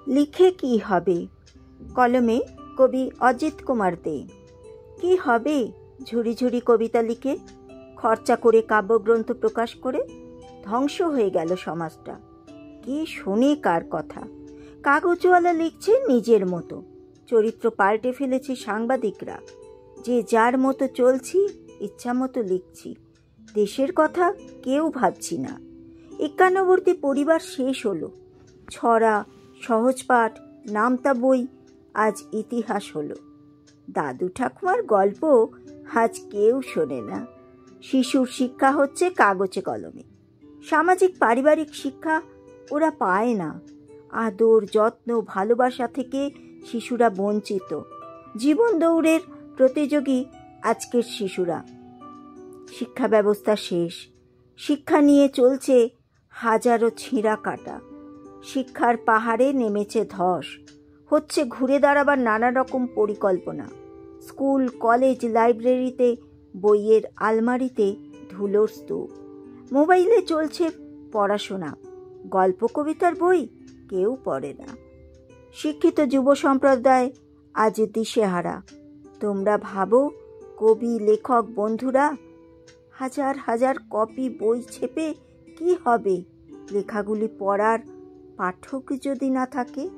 লিখে কি হবে? কলমে কবি অজিত কুমার দে। কি হবে ঝুড়ি ঝুড়ি কবিতা লিখে, খরচা করে কাব্যগ্রন্থ প্রকাশ করে? ধ্বংস হয়ে গেল সমাজটা। কি শোনে কার কথা? কাগজওয়ালা লিখছে নিজের মতো, চরিত্র পাল্টে ফেলেছে সাংবাদিকরা। যে যার মতো চলছি, ইচ্ছা মতো লিখছি, দেশের কথা কেউ ভাবছি না। একান্নবর্তী পরিবার শেষ হলো। ছড়া, সহজপাঠ, নামতা বই আজ ইতিহাস হলো। দাদু ঠাকুমার গল্প আজ কেউ শোনে না। শিশুর শিক্ষা হচ্ছে কাগজে কলমে। সামাজিক পারিবারিক শিক্ষা ওরা পায় না। আদর, যত্ন, ভালোবাসা থেকে শিশুরা বঞ্চিত। জীবন দৌড়ের প্রতিযোগী আজকের শিশুরা। শিক্ষা ব্যবস্থা শেষ। শিক্ষা নিয়ে চলছে হাজারো ছিঁড়া কাটা। শিক্ষার পাহাড়ে নেমেছে ধস। হচ্ছে ঘুরে দাঁড়াবার নানা রকম পরিকল্পনা। স্কুল, কলেজ, লাইব্রেরিতে, বইয়ের আলমারিতে ধুলোর স্তূপ। মোবাইলে চলছে পড়াশোনা। গল্প কবিতার বই কেউ পড়ে না। শিক্ষিত যুব সম্প্রদায় আজ দিশেহারা। তোমরা ভাবো কবি, লেখক বন্ধুরা, হাজার হাজার কপি বই ছেপে কি হবে লেখাগুলি পড়ার পাঠক যদি না থাকে?